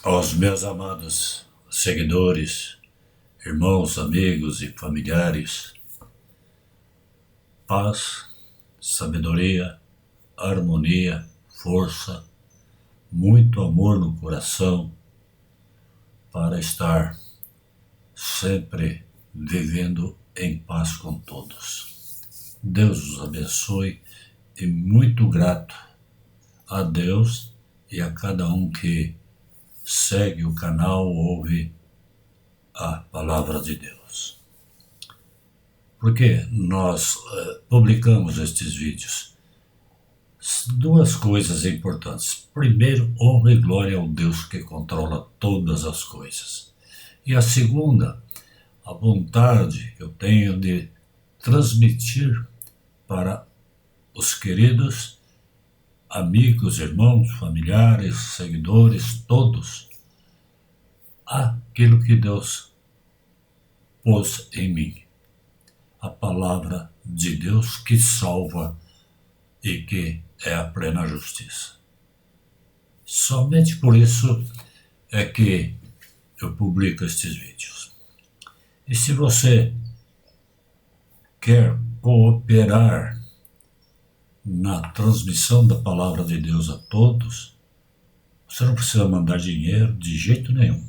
Aos meus amados seguidores, irmãos, amigos e familiares, paz, sabedoria, harmonia, força, muito amor no coração para estar sempre vivendo em paz com todos. Deus os abençoe e muito grato a Deus e a cada um que segue o canal, ouve a palavra de Deus. Porque nós publicamos estes vídeos? Duas coisas importantes. Primeiro, honra e glória ao Deus que controla todas as coisas. E a segunda, a vontade que eu tenho de transmitir para os queridos amigos, irmãos, familiares, seguidores, todos, aquilo que Deus pôs em mim. A palavra de Deus que salva e que é a plena justiça. Somente por isso é que eu publico estes vídeos. E se você quer cooperar na transmissão da palavra de Deus a todos, você não precisa mandar dinheiro de jeito nenhum.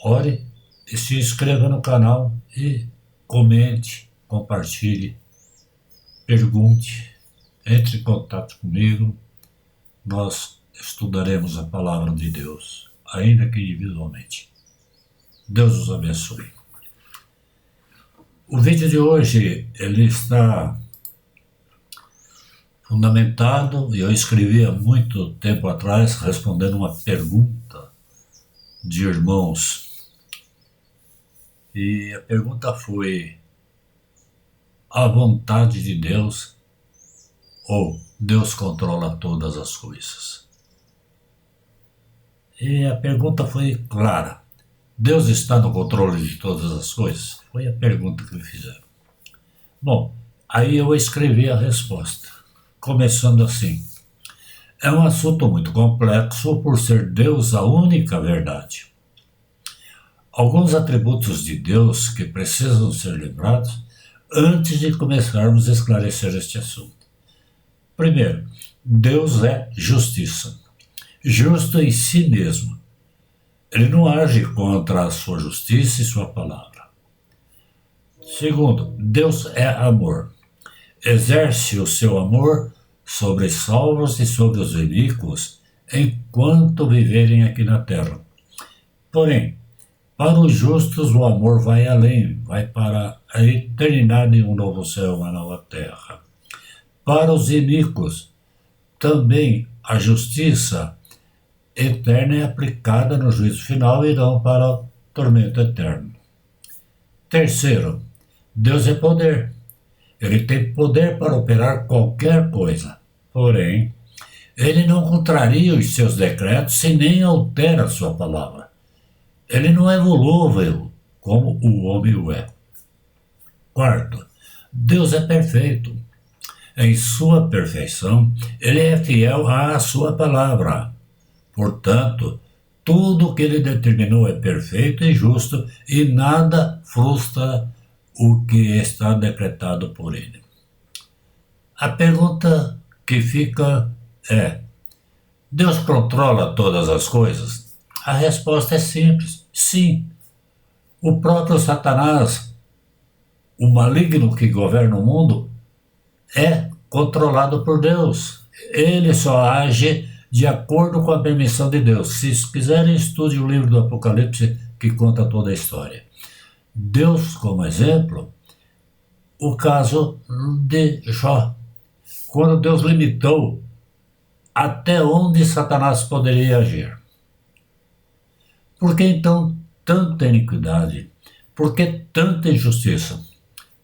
Ore e se inscreva no canal e comente, compartilhe, pergunte, entre em contato comigo. Nós estudaremos a palavra de Deus, ainda que individualmente. Deus os abençoe. O vídeo de hoje, ele está fundamentado, e eu escrevi há muito tempo atrás, respondendo uma pergunta de irmãos. E a pergunta foi: a vontade de Deus ou Deus controla todas as coisas? E a pergunta foi clara: Deus está no controle de todas as coisas? Foi a pergunta que me fizeram. Bom, aí eu escrevi a resposta, começando assim: é um assunto muito complexo por ser Deus a única verdade. Alguns atributos de Deus que precisam ser lembrados antes de começarmos a esclarecer este assunto. Primeiro, Deus é justiça. Justo em si mesmo. Ele não age contra a sua justiça e sua palavra. Segundo, Deus é amor. Exerce o seu amor sobre os salvos e sobre os iníquos enquanto viverem aqui na terra. Porém, para os justos o amor vai além, vai para a eternidade em um novo céu, uma nova terra. Para os iníquos, também a justiça eterna é aplicada no juízo final e não para o tormento eterno. Terceiro, Deus é poder. Ele tem poder para operar qualquer coisa. Porém, ele não contraria os seus decretos e nem altera a sua palavra. Ele não é volúvel como o homem o é. Quarto, Deus é perfeito. Em sua perfeição, ele é fiel à sua palavra. Portanto, tudo o que ele determinou é perfeito e justo e nada frustra o que está decretado por ele. A pergunta que fica é: Deus controla todas as coisas? A resposta é simples: sim. O próprio Satanás, o maligno que governa o mundo, é controlado por Deus. Ele só age de acordo com a permissão de Deus. Se quiserem, estude o livro do Apocalipse, que conta toda a história. Deus, como exemplo, o caso de Jó. Quando Deus limitou até onde Satanás poderia agir. Por que então tanta iniquidade? Por que tanta injustiça?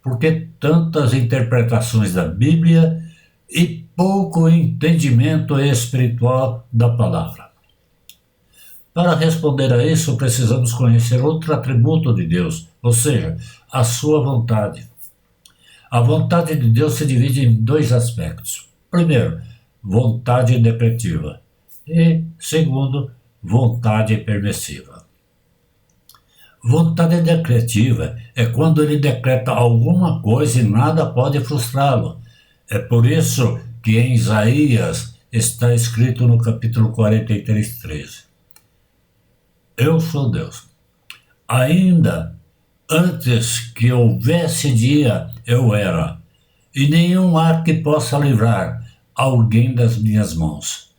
Por que tantas interpretações da Bíblia e pouco entendimento espiritual da palavra? Para responder a isso, precisamos conhecer outro atributo de Deus, ou seja, a sua vontade. A vontade de Deus se divide em dois aspectos. Primeiro, vontade decretiva. E, segundo, vontade permissiva. Vontade decretiva é quando ele decreta alguma coisa e nada pode frustrá-lo. É por isso que em Isaías está escrito no capítulo 43, 13: Eu sou Deus. Ainda antes que houvesse dia, eu era, e nenhum há que possa livrar alguém das minhas mãos.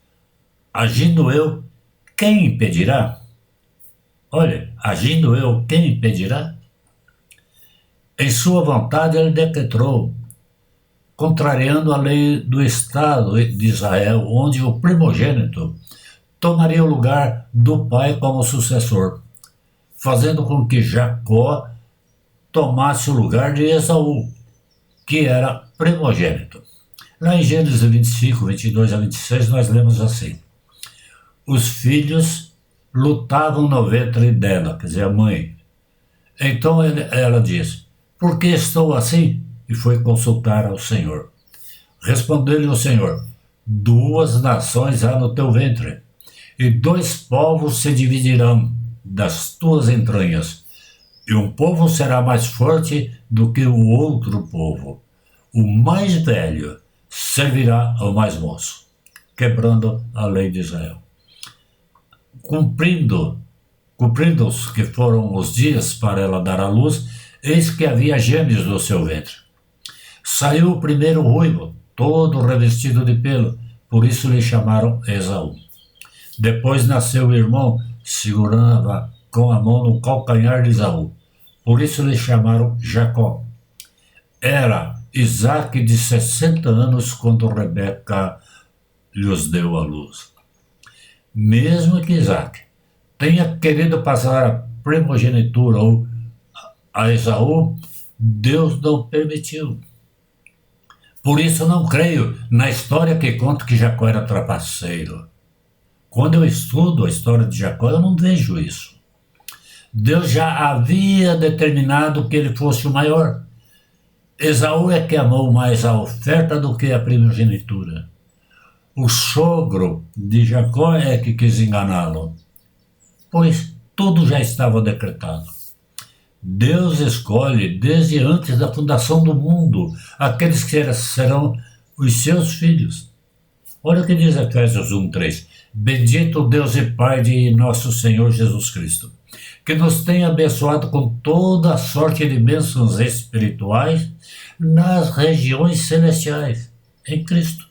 Agindo eu, quem impedirá? Olha, agindo eu, quem impedirá? Em sua vontade ele decretou, contrariando a lei do Estado de Israel, onde o primogênito tomaria o lugar do pai como sucessor, fazendo com que Jacó tomasse o lugar de Esaú, que era primogênito. Lá em Gênesis 25, 22 a 26, nós lemos assim: Os filhos lutavam no ventre dela, quer dizer, a mãe. Então ela disse: Por que estou assim? E foi consultar ao Senhor. Respondeu-lhe o Senhor: 2 nações há no teu ventre, e 2 povos se dividirão das tuas entranhas, e um povo será mais forte do que o outro povo. O mais velho servirá ao mais moço, quebrando a lei de Israel. Cumpridos que foram os dias para ela dar à luz, eis que havia gêmeos no seu ventre. Saiu o primeiro ruivo, todo revestido de pelo, por isso lhe chamaram Esaú. Depois nasceu o irmão, segurava com a mão no calcanhar de Esaú, por isso lhe chamaram Jacó. Era Isaque de 60 anos quando Rebeca lhes deu à luz. Mesmo que Isaque tenha querido passar a primogenitura a Esaú, Deus não permitiu. Por isso não creio na história que conta que Jacó era trapaceiro. Quando eu estudo a história de Jacó, eu não vejo isso. Deus já havia determinado que ele fosse o maior. Esaú é que amou mais a oferta do que a primogenitura. O sogro de Jacó é que quis enganá-lo, pois tudo já estava decretado. Deus escolhe desde antes da fundação do mundo aqueles que serão os seus filhos. Olha o que diz Efésios 1:3. Bendito Deus e Pai de nosso Senhor Jesus Cristo, que nos tem abençoado com toda a sorte de bênçãos espirituais nas regiões celestiais, em Cristo.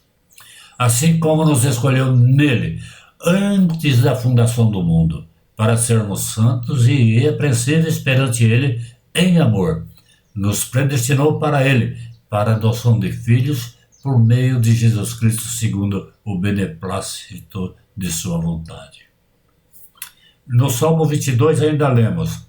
Assim como nos escolheu nele, antes da fundação do mundo, para sermos santos e irrepreensíveis perante ele em amor. Nos predestinou para ele, para a adoção de filhos, por meio de Jesus Cristo, segundo o beneplácito de sua vontade. No Salmo 22 ainda lemos: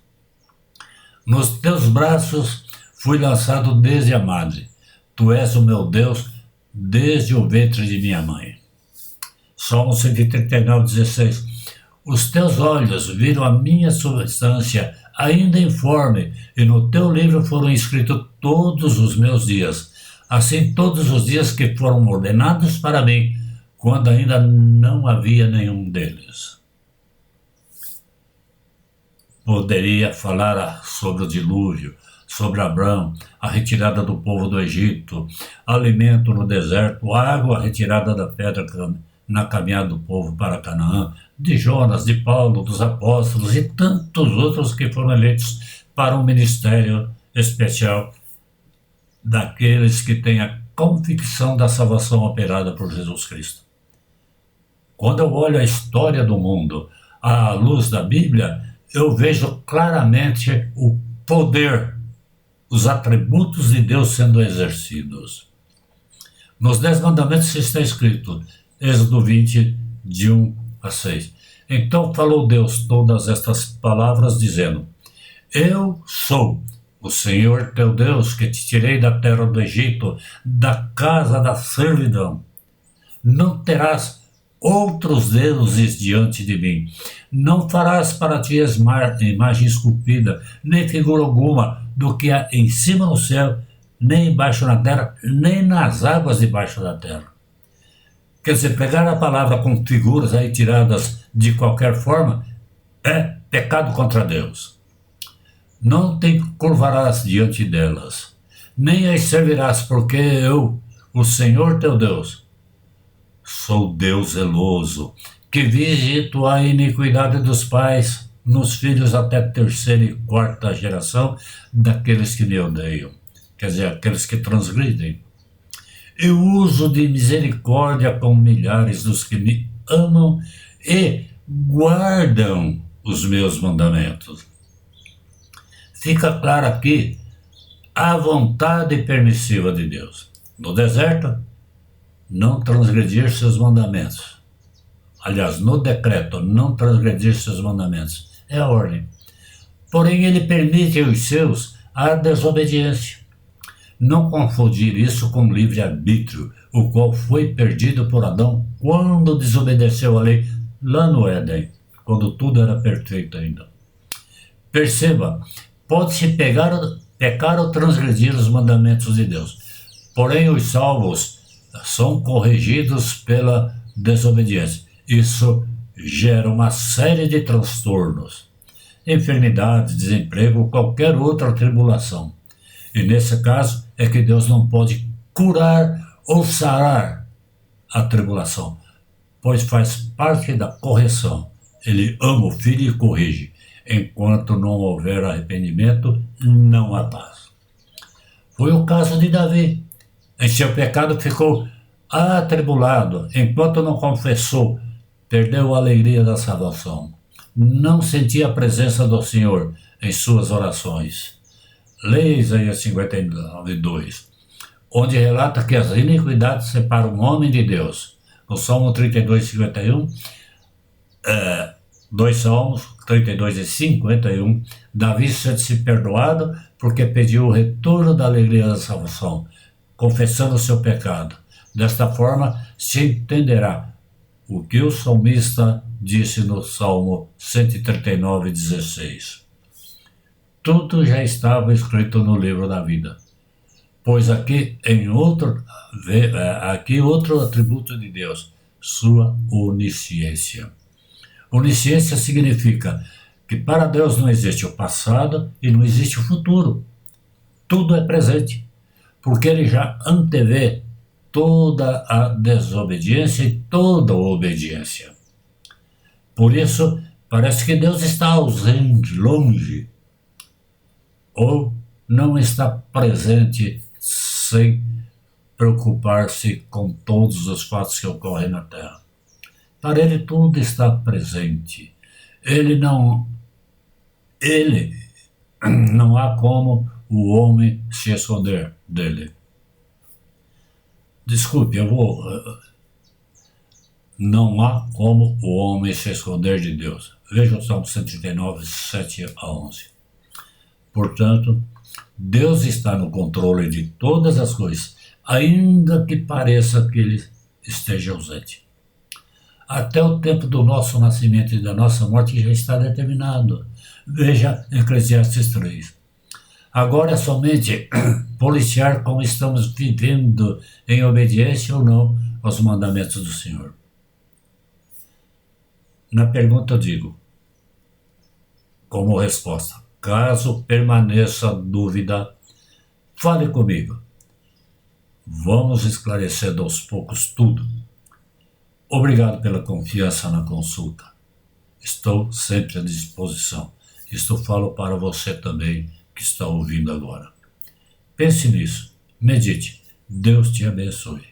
Nos teus braços fui lançado desde a madre. Tu és o meu Deus desde o ventre de minha mãe. Salmo 139:16. Os teus olhos viram a minha substância ainda informe, e no teu livro foram escritos todos os meus dias, assim todos os dias que foram ordenados para mim, quando ainda não havia nenhum deles. Poderia falar sobre o dilúvio, sobre Abrão, a retirada do povo do Egito, alimento no deserto, água, a retirada da pedra na caminhada do povo para Canaã, de Jonas, de Paulo, dos apóstolos e tantos outros que foram eleitos para um ministério especial daqueles que têm a convicção da salvação operada por Jesus Cristo. Quando eu olho a história do mundo à luz da Bíblia, eu vejo claramente o poder, os atributos de Deus sendo exercidos. Nos 10 mandamentos está escrito, Êxodo 20, de 1 a 6. Então falou Deus todas estas palavras, dizendo: Eu sou o Senhor teu Deus, que te tirei da terra do Egito, da casa da servidão. Não terás outros deuses diante de mim. Não farás para ti imagem esculpida, nem figura alguma do que há em cima no céu, nem embaixo na terra, nem nas águas debaixo da terra. Quer dizer, pregar a palavra com figuras aí tiradas de qualquer forma é pecado contra Deus. Não te curvarás diante delas, nem as servirás, porque eu, o Senhor teu Deus, sou Deus zeloso, que vigito a iniquidade dos pais nos filhos até terceira e quarta geração daqueles que me odeiam, quer dizer, aqueles que transgridem. Eu uso de misericórdia com milhares dos que me amam e guardam os meus mandamentos. Fica claro aqui a vontade permissiva de Deus. No deserto, não transgredir seus mandamentos. Aliás, no decreto, não transgredir seus mandamentos. É a ordem. Porém, ele permite aos seus a desobediência. Não confundir isso com livre-arbítrio, o qual foi perdido por Adão quando desobedeceu a lei lá no Éden, quando tudo era perfeito ainda. Perceba, pode-se pecar ou transgredir os mandamentos de Deus, porém os salvos são corrigidos pela desobediência. Isso gera uma série de transtornos, enfermidades, desemprego, qualquer outra tribulação. E nesse caso é que Deus não pode curar ou sarar a tribulação, pois faz parte da correção. Ele ama o filho e corrige. Enquanto não houver arrependimento, não há paz. Foi o caso de Davi. Em seu pecado ficou atribulado, enquanto não confessou, perdeu a alegria da salvação. Não sentia a presença do Senhor em suas orações. Leia Isaías 59:2, onde relata que as iniquidades separam o homem de Deus. No Salmo 32:51, dois Salmos, 32 e 51, Davi sente-se perdoado porque pediu o retorno da alegria da salvação, confessando o seu pecado. Desta forma, se entenderá o que o salmista disse no Salmo 139:16. Tudo já estava escrito no livro da vida. Pois aqui outro atributo de Deus, sua onisciência. Onisciência significa que para Deus não existe o passado e não existe o futuro. Tudo é presente, porque ele já antevê toda a desobediência e toda a obediência. Por isso, parece que Deus está ausente, longe, ou não está presente sem preocupar-se com todos os fatos que ocorrem na Terra. Para ele tudo está presente. Ele não há como o homem se esconder dele. Desculpe, não há como o homem se esconder de Deus. Veja o Salmo 139, 7 a 11. Portanto, Deus está no controle de todas as coisas, ainda que pareça que ele esteja ausente. Até o tempo do nosso nascimento e da nossa morte já está determinado. Veja Eclesiastes 3. Agora é somente policiar como estamos vivendo em obediência ou não aos mandamentos do Senhor. Na pergunta eu digo, como resposta, caso permaneça dúvida, fale comigo. Vamos esclarecendo aos poucos tudo. Obrigado pela confiança na consulta. Estou sempre à disposição. Isto falo para você também que está ouvindo agora. Pense nisso, medite. Deus te abençoe.